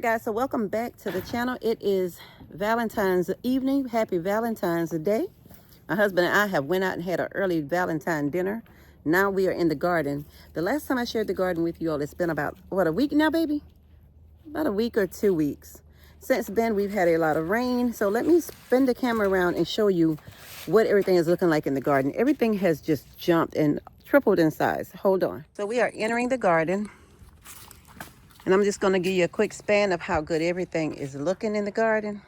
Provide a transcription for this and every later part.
guys, so welcome back to the channel. It is Valentine's evening. Happy Valentine's Day. My husband and I have went out and had an early Valentine dinner. Now we are in the garden. The last time I shared the garden with you all, it's been about, what, a week now, baby? About a week or 2 weeks. Since then, we've had a lot of rain. So let me spin the camera around and show you what everything is looking like in the garden. Everything has just jumped and tripled in size. Hold on. So we are entering the garden. And I'm just going to give you a quick span of how good everything is looking in the garden.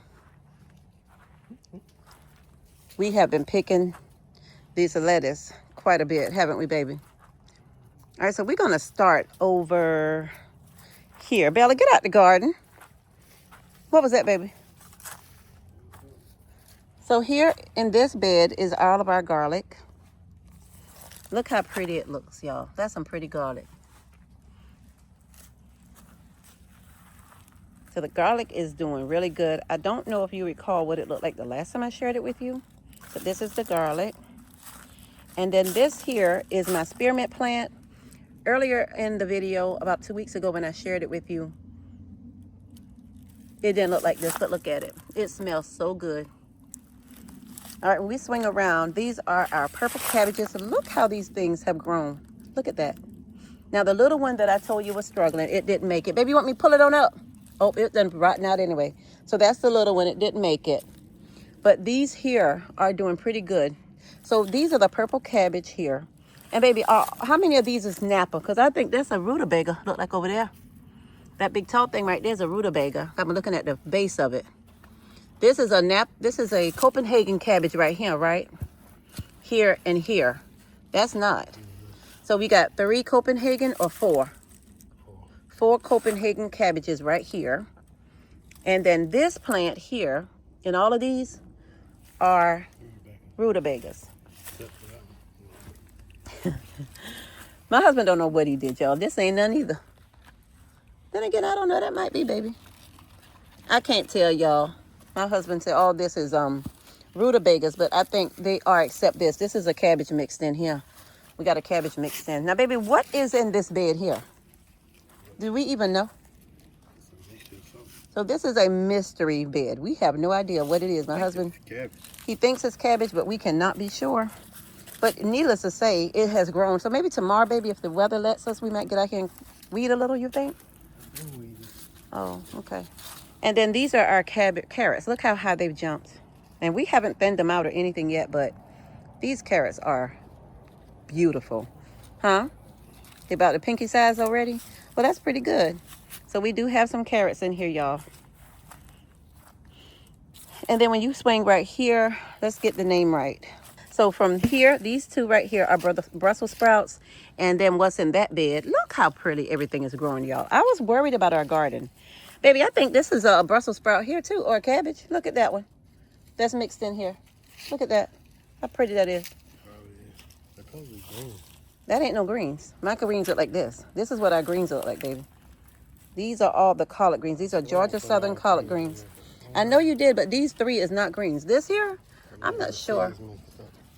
We have been picking these lettuce quite a bit, haven't we, baby? All right, so we're going to start over here. Bella, get out the garden. What was that, baby? So here in this bed is all of our garlic. Look how pretty it looks, y'all. That's some pretty garlic. So the garlic is doing really good. I don't know if you recall what it looked like the last time I shared it with you, but this is the garlic. And then this here is my spearmint plant. Earlier in the video, about 2 weeks ago when I shared it with you, it didn't look like this, but look at it. It smells so good. All right, when we swing around, these are our purple cabbages. Look how these things have grown. Look at that. Now the little one that I told you was struggling, it didn't make it. Baby, you want me to pull it on up? Oh, it done rotten out anyway. So that's the little one. It didn't make it. But these here are doing pretty good. So these are the purple cabbage here. And baby, how many of these is Napa? Because I think that's a rutabaga. Look like over there. That big tall thing right there is a rutabaga. I'm looking at the base of it. This is a Copenhagen cabbage right here, right? Here and here. That's not. So we got 3 Copenhagen or 4? 4 Copenhagen cabbages right here. And then this plant here, and all of these are rutabagas. My husband don't know what he did, y'all. This ain't none either. Then again, I don't know. That might be, baby. I can't tell, y'all. My husband said all this is rutabagas, but I think they are except this. This is a cabbage mixed in here. We got a cabbage mixed in. Now, baby, what is in this bed here? Do we even know? So this is a mystery bed. We have no idea what it is. My husband, he thinks it's cabbage, but we cannot be sure. But needless to say, it has grown. So maybe tomorrow, baby, if the weather lets us, we might get out here and weed a little, you think? Oh, okay. And then these are our carrots. Look how high they've jumped. And we haven't thinned them out or anything yet, but these carrots are beautiful. Huh? They about the pinky size already? Well, that's pretty good. So we do have some carrots in here, y'all. And then when you swing right here, let's get the name right. So from here, these 2 right here are Brussels sprouts. And then what's in that bed? Look how pretty everything is growing, y'all. I was worried about our garden. Baby, I think this is a Brussels sprout here too, or a cabbage. Look at that one. That's mixed in here. Look at that. How pretty that is. That ain't no greens. My greens look like this. This is what our greens look like, baby. These are all the collard greens. These are Georgia Southern collard greens. I know you did, but these 3 is not greens. This here, I'm not sure.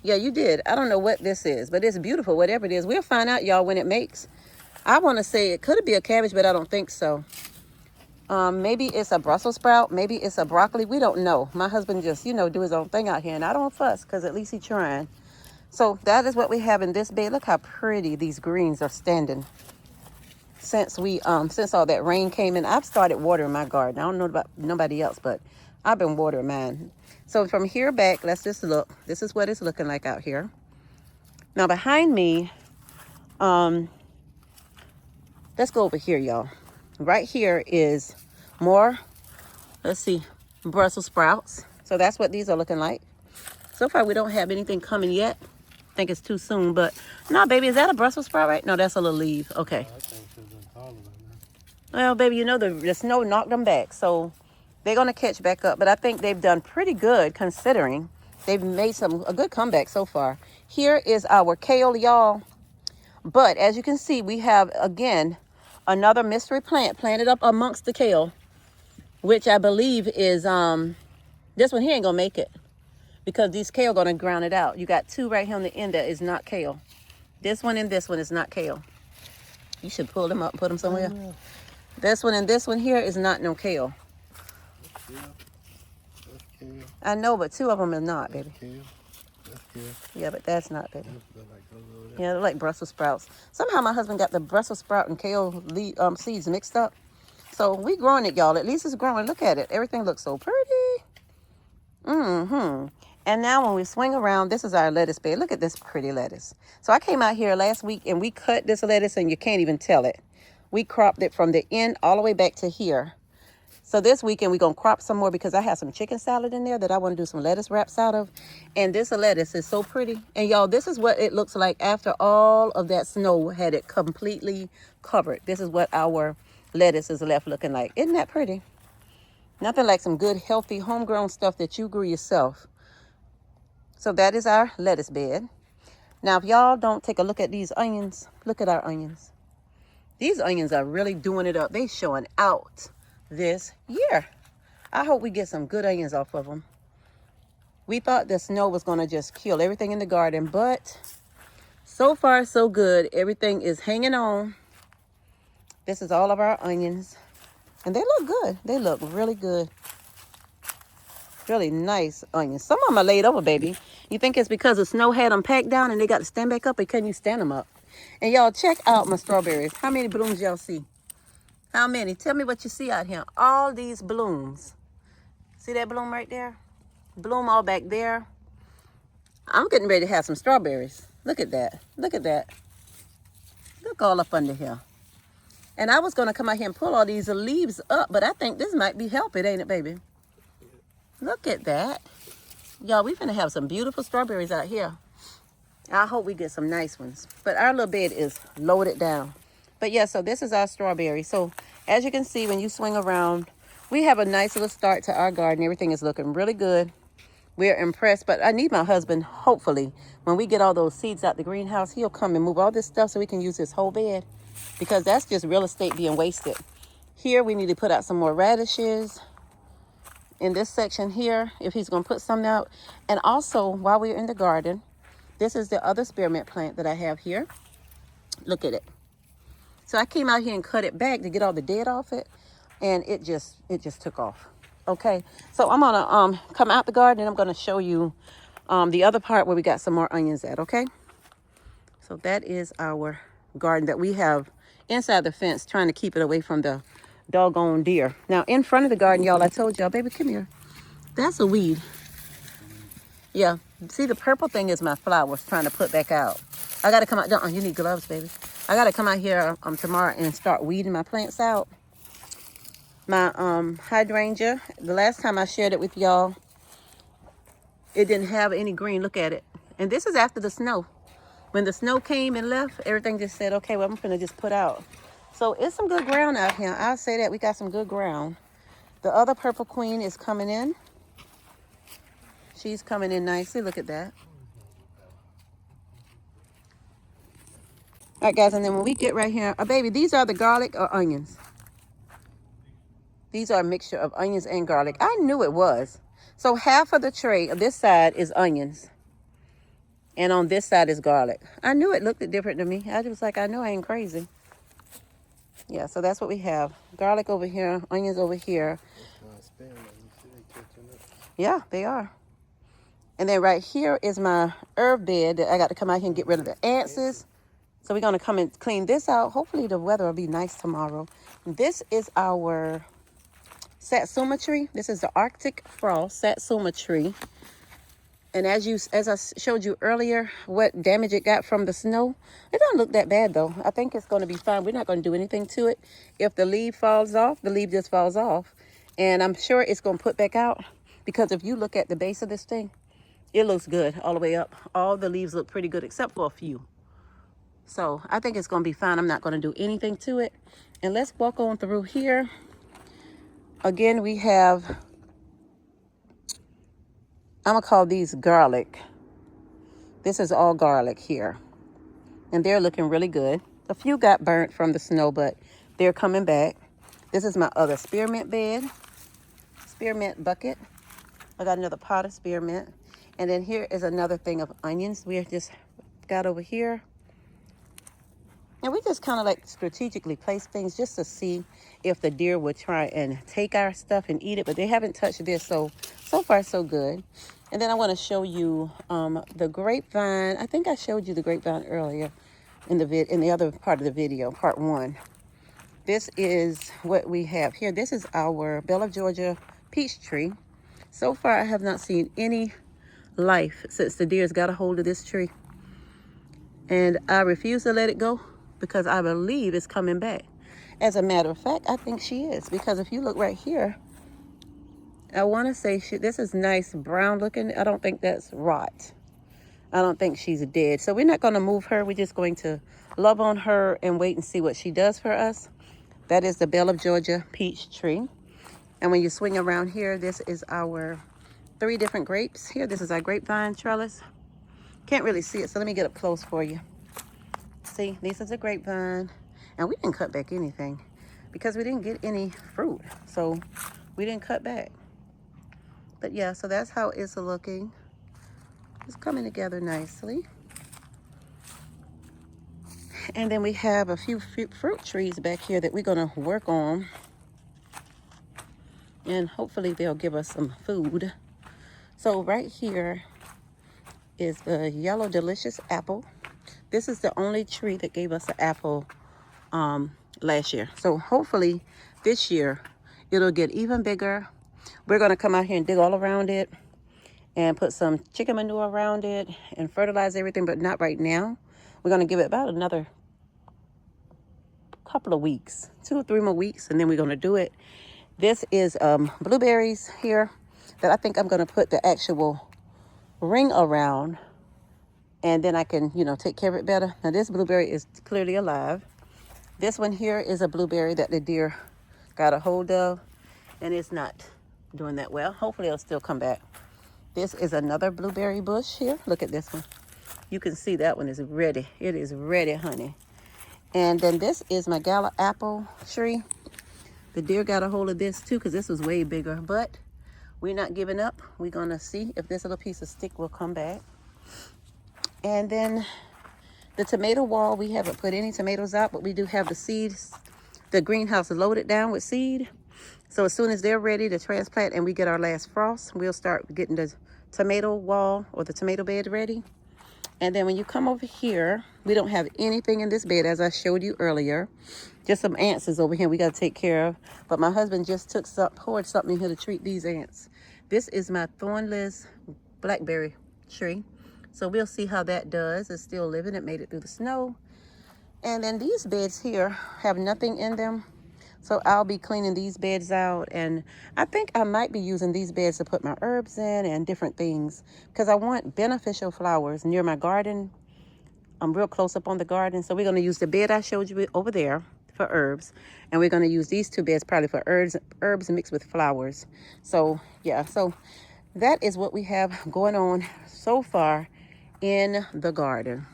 Yeah, you did. I don't know what this is, but it's beautiful, whatever it is. We'll find out, y'all, when it makes. I want to say it could be a cabbage, but I don't think so. Maybe it's a Brussels sprout. Maybe it's a broccoli. We don't know. My husband just, do his own thing out here, and I don't fuss because at least he's trying. So that is what we have in this bed. Look how pretty these greens are standing. Since all that rain came in, I've started watering my garden. I don't know about nobody else, but I've been watering mine. So from here back, let's just look. This is what it's looking like out here. Now behind me, let's go over here, y'all. Right here is more, let's see, Brussels sprouts. So that's what these are looking like. So far, we don't have anything coming yet. I think it's too soon, but no, baby, is that a Brussels sprout, right? No, that's a little leaf. Okay. Well, baby, the snow knocked them back, so they're going to catch back up. But I think they've done pretty good considering they've made a good comeback so far. Here is our kale, y'all. But as you can see, we have, again, another mystery plant planted up amongst the kale, which I believe is, this one here ain't going to make it because these kale going to ground it out. You got 2 right here on the end that is not kale. This one and this one is not kale. You should pull them up and put them somewhere. This one and this one here is not no kale. That's kale. That's kale. I know, but two of them are not, That's baby. kale. That's kale. Yeah, but that's not, baby. Those look like those over there. Yeah, they're like Brussels sprouts. Somehow my husband got the Brussels sprout and kale seeds mixed up. So we growing it, y'all. At least it's growing. Look at it. Everything looks so pretty. Mm-hmm. And now when we swing around, this is our lettuce bed. Look at this pretty lettuce. So I came out here last week and we cut this lettuce and you can't even tell it. We cropped it from the end all the way back to here. So this weekend we're going to crop some more because I have some chicken salad in there that I want to do some lettuce wraps out of. And this lettuce is so pretty. And y'all, this is what it looks like after all of that snow had it completely covered. This is what our lettuce is left looking like. Isn't that pretty? Nothing like some good, healthy, homegrown stuff that you grew yourself. So that is our lettuce bed. Now, if y'all don't take a look at these onions, look at our onions. These onions are really doing it up. They showing out this year. I hope we get some good onions off of them. We thought the snow was going to just kill everything in the garden, but so far so good. Everything is hanging on. This is all of our onions, and they look good. They look really good. Really nice onions. Some of them are laid over, baby. You think it's because the snow had them packed down and they got to stand back up, or can you stand them up? And y'all check out my strawberries. How many blooms y'all see? How many? Tell me what you see out here. All these blooms. See that bloom right there? Bloom all back there. I'm getting ready to have some strawberries. Look at that. Look at that. Look all up under here. And I was going to come out here and pull all these leaves up, but I think this might be helping, ain't it, baby? Look at that. Y'all, we finna have some beautiful strawberries out here. I hope we get some nice ones. But our little bed is loaded down. But yeah, so this is our strawberry. So as you can see, when you swing around, we have a nice little start to our garden. Everything is looking really good. We're impressed, but I need my husband, hopefully, when we get all those seeds out the greenhouse, he'll come and move all this stuff so we can use this whole bed, because that's just real estate being wasted. Here, we need to put out some more radishes in this section here, if he's going to put some out. And also, while we're in the garden, this is the other spearmint plant that I have here. Look at it. So I came out here and cut it back to get all the dead off it, and it just took off. Okay, so I'm gonna come out the garden and I'm gonna show you the other part where we got some more onions at. Okay, so that is our garden that we have inside the fence, trying to keep it away from the doggone deer. Now in front of the garden, y'all, I told y'all, baby, come here. That's a weed. Yeah, see, the purple thing is my flowers trying to put back out. I gotta come out. You need gloves, baby. I gotta come out here tomorrow and start weeding my plants out. My hydrangea, the last time I shared it with y'all, it didn't have any green. Look at it. And this is after the snow. When the snow came and left, everything just said, okay, well, I'm gonna just put out. So it's some good ground out here. I'll say that we got some good ground. The other purple queen is coming in. She's coming in nicely. Look at that. All right, guys, and then when we get right here, baby, these are the garlic or onions. These are a mixture of onions and garlic. I knew it was. So half of the tray of this side is onions, and on this side is garlic. I knew it looked different to me. I was like, I know I ain't crazy. Yeah, so that's what we have. Garlic over here, onions over here. Yeah, they are. And then right here is my herb bed that I got to come out here and get rid of the ants. So we're going to come and clean this out. Hopefully the weather will be nice tomorrow. This is our satsuma tree. This is the Arctic frost satsuma tree. And as I showed you earlier, what damage it got from the snow, it don't look that bad though. I think it's going to be fine. We're not going to do anything to it. If the leaf falls off, the leaf just falls off. And I'm sure it's going to put back out, because if you look at the base of this thing, it looks good all the way up. All the leaves look pretty good except for a few. So I think it's going to be fine. I'm not going to do anything to it. And let's walk on through here. Again, we have, I'm going to call these garlic. This is all garlic here. And they're looking really good. A few got burnt from the snow, but they're coming back. This is my other spearmint bed, spearmint bucket. I got another pot of spearmint. And then here is another thing of onions we just got over here. And we just kind of like strategically place things just to see if the deer would try and take our stuff and eat it. But they haven't touched this, so far so good. And then I want to show you the grapevine. I think I showed you the grapevine earlier in the other part of the video, part 1. This is what we have here. This is our Belle of Georgia peach tree. So far, I have not seen any life since the deer's got a hold of this tree. And I refuse to let it go because I believe it's coming back. As a matter of fact, I think she is. Because if you look right here, I want to say this is nice brown looking. I don't think that's rot. I don't think she's dead. So we're not going to move her. We're just going to love on her and wait and see what she does for us. That is the Belle of Georgia peach tree. And when you swing around here, this is our 3 different grapes here. This is our grapevine trellis. Can't really see it, so let me get up close for you. See, this is a grapevine. And we didn't cut back anything because we didn't get any fruit. So we didn't cut back. But yeah, so that's how it's looking. It's coming together nicely. And then we have a few fruit trees back here that we're going to work on. And hopefully they'll give us some food. So right here is the yellow delicious apple. This is the only tree that gave us an apple last year. So hopefully this year it'll get even bigger. We're going to come out here and dig all around it and put some chicken manure around it and fertilize everything, but not right now. We're going to give it about another couple of weeks, 2 or 3 more weeks, and then we're going to do it. This is blueberries here that I think I'm going to put the actual ring around, and then I can, you know, take care of it better. Now this blueberry is clearly alive. This one here is a blueberry that the deer got a hold of, and it's not doing that well. Hopefully it'll still come back. This is another blueberry bush here. Look at this one. You can see that one is ready. It is ready, honey. And then this is my gala apple tree. The deer got a hold of this too because this was way bigger, but we're not giving up. We're going to see if this little piece of stick will come back. And then the tomato wall, we haven't put any tomatoes out, but we do have the seeds, the greenhouse loaded down with seed. So as soon as they're ready to transplant and we get our last frost, we'll start getting the tomato wall or the tomato bed ready. And then when you come over here, we don't have anything in this bed, as I showed you earlier. Just some ants is over here we got to take care of. But my husband just poured something in here to treat these ants. This is my thornless blackberry tree. So we'll see how that does. It's still living. It made it through the snow. And then these beds here have nothing in them. So I'll be cleaning these beds out. And I think I might be using these beds to put my herbs in and different things, because I want beneficial flowers near my garden. I'm real close up on the garden. So we're going to use the bed I showed you over there for herbs. And we're going to use these 2 beds probably for herbs mixed with flowers. So yeah, so that is what we have going on so far in the garden.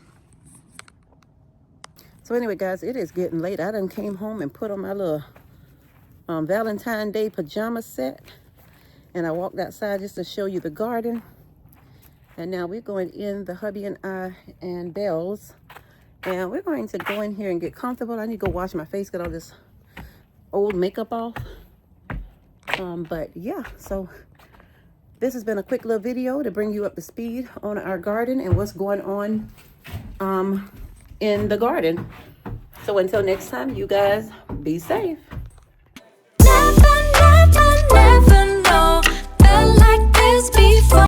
So anyway, guys, it is getting late. I done came home and put on my little Valentine's Day pajama set. And I walked outside just to show you the garden. And now we're going in, the hubby and I and Belle's. And we're going to go in here and get comfortable. I need to go wash my face, get all this old makeup off. But yeah, so this has been a quick little video to bring you up to speed on our garden and what's going on in the garden. So until next time, you guys be safe.